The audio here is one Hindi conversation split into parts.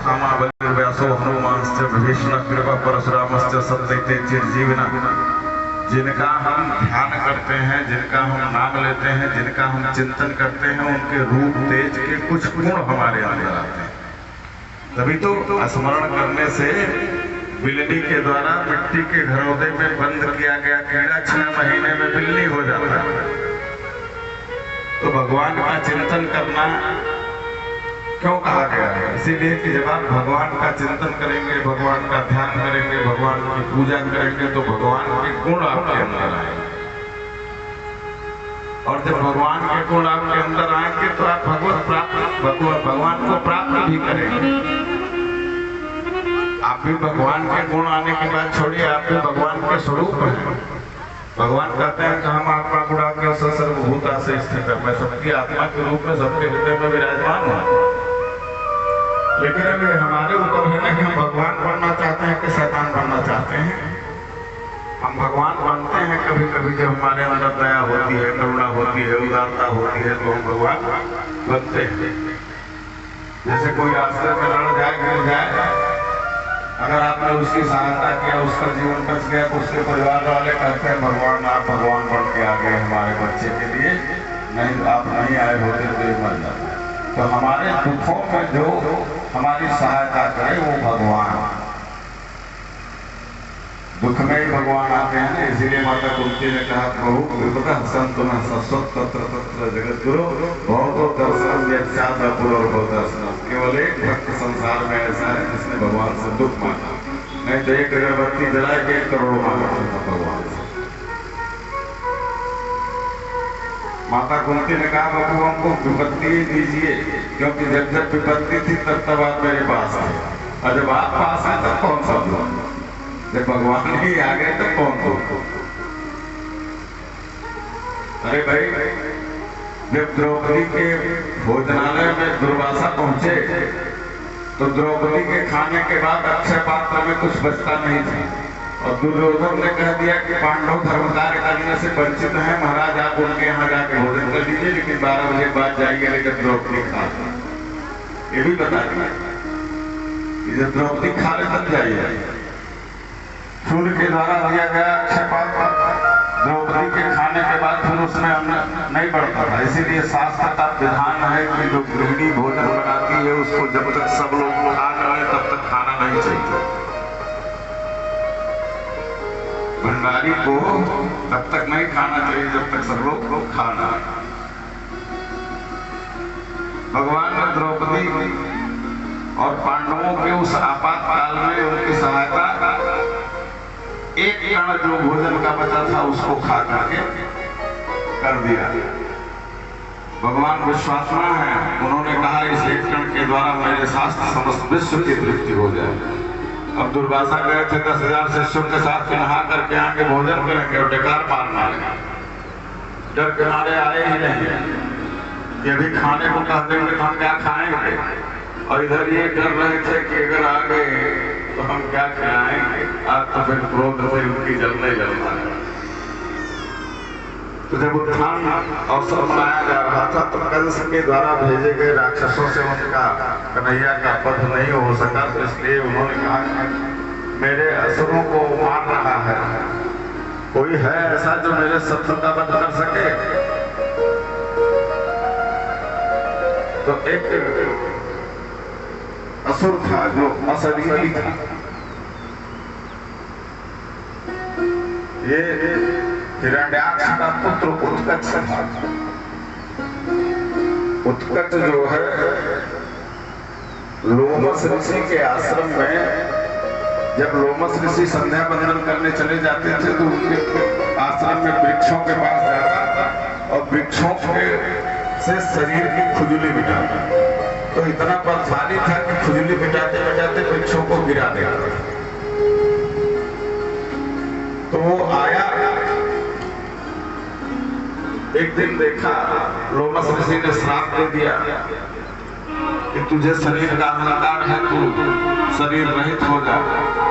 अश्वत्थामा बलिर्व्यासो हनुमांश्च विभीषण कृपा परशुरामश्च सत्यते चिरजीविना। जिनका हम ध्यान करते हैं, जिनका हम नाम लेते हैं, जिनका हम चिंतन करते हैं, उनके रूप तेज के कुछ गुण हमारे अंदर आते हैं। तभी तो स्मरण करने से बिल्ली के द्वारा मिट्टी के घरौंदे में बंद किया गया कीड़ा 6 महीने में बिल्ली हो जाता है। तो भगवान का चिंतन करना क्यों कहा गया है? इसीलिए कि जब आप भगवान का चिंतन करेंगे, भगवान का ध्यान करेंगे, भगवान की पूजा करेंगे, तो भगवान के गुण आपके अंदर आएंगे। और जब भगवान के गुण आपके अंदर आएंगे तो आप भगवान को प्राप्त भी करेंगे। आप भी भगवान के गुण आने की बात छोड़िए, आप भी भगवान के स्वरूप हैं। भगवान कहते हैं कि हम आत्मा गुणा के सर्वभूता से स्थित है। मैं सबकी आत्मा के रूप में सबके हृदय में विराजमान हूँ। लेकिन अभी हमारे ऊपर है ना कि हम भगवान बनना चाहते हैं कि शैतान बनना चाहते हैं। हम भगवान बनते हैं कभी कभी जब हमारे अंदर दया होती है, करुणा होती है, उदारता होती है, तो हम भगवान बनते हैं। जैसे कोई रास्ते में लड़ जाए, गिर जाए, अगर आपने उसकी सहायता किया, उसका जीवन बच गया, तो उसके परिवार वाले कहते हैं भगवान आप भगवान बन के आ गए हमारे बच्चे के लिए, नहीं आप नहीं आए होते तो ये मर जाता। तो हमारे दुखों में जो हमारी सहायता करे वो भगवान, दुख में ही भगवान आते हैं। इसीलिए माता कुंती ने कहा प्रभु विपदा संतुन सस्वत तत्र तत्र जगत गुरु बहुतो दर्शन यक्षादपुर और बहुदर्शन। केवल एक भक्त संसार में ऐसा है जिसने भगवान से दुख मांगा, नहीं तो एक अगरबत्ती जलाए के 1 करोड़ मांगा भगवान से। माता कुंती ने कहा बाबू हमको विपत्ति दीजिए, क्योंकि जब जब विपत्ति थी तब तब आप मेरे पास आए, और जब आप पास आए तब कौन सा दुख? जब भगवान ही आ गए तो कौन दुख? अरे भाई, जब द्रौपदी के भोजनालय में दुर्वासा पहुंचे तो द्रौपदी के खाने के बाद अक्षय पात्र में कुछ बचता नहीं था, और दुर्योधन ने कह दिया कि पांडव धर्म कार्य करने से वंचित हैं, महाराज आप उनके यहाँ जाके भोजन कर लीजिए, लेकिन 12 बजे बाद जाइए, लेकिन द्रौपदी खा। ये भी बता दिया कि जब द्रौपदी खा ले तब जाइए। सूर्य के द्वारा दिया गया अक्षय पात्र द्रौपदी के खाने के बाद फिर उसमें अन्न नहीं बढ़ता था। इसीलिए शास्त्र का विधान है कि जो गृहिणी भोजन बनाती है उसको जब तक सब लोग खा जाए तब तक खाना नहीं चाहिए। भंडारी को तब तक नहीं खाना चाहिए जब तक सब लोग खाना। भगवान ने द्रौपदी और पांडवों के उस आपातकाल में उनकी सहायता, एक कण जो भोजन का बचा था उसको खा करके कर दिया। भगवान विश्वात्मा है, उन्होंने कहा इस एक कण के द्वारा मेरे शास्त्र समस्त विश्व की तृप्ति हो जाए। अब दुर्वासा गए थे 10,000 शिष्यों के साथ नहा करके आगे भोजन करेंगे और डकार मारना है, डर के मारे आए ही नहीं। ये भी खाने को कह देंगे तो हम क्या खाएंगे, और इधर ये डर रहे थे कि अगर आ गए तो हम क्या खिलाएंगे। आज तो फिर क्रोध से उनकी जलने लगता है। तो जब उत्थान अवसर मनाया जा रहा था तो कंस के द्वारा भेजे गए राक्षसों से उनका कन्हैया का वध नहीं हो सका, तो इसलिए उन्होंने कहा कि मेरे असुरों को मार रहा है, कोई है ऐसा जो मेरे शत्रु का वध कर सके। तो एक असुर था जो अशरीरी था, ये हिरण्याक्ष का पुत्र उत्कच था। उत्कच जो है लोमस ऋषि के आश्रम में, जब लोमस ऋषि संध्या बंदन करने चले जाते थे तो उनके आश्रम में वृक्षों के पास जाता था और वृक्षों के से शरीर की खुजली मिटाता। तो इतना बलशाली था कि खुजली मिटाते मिटाते वृक्षों को गिरा देता। तो वो आया, एक दिन देखा लोमस ऋषि ने श्राप दे दिया कि तुझे शरीर का अहंकार है, तू शरीर रहित हो जा।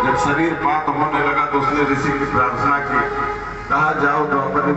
जब शरीर पात होने लगा तो उसने ऋषि की प्रार्थना की, कहा जाओ द्रौपदी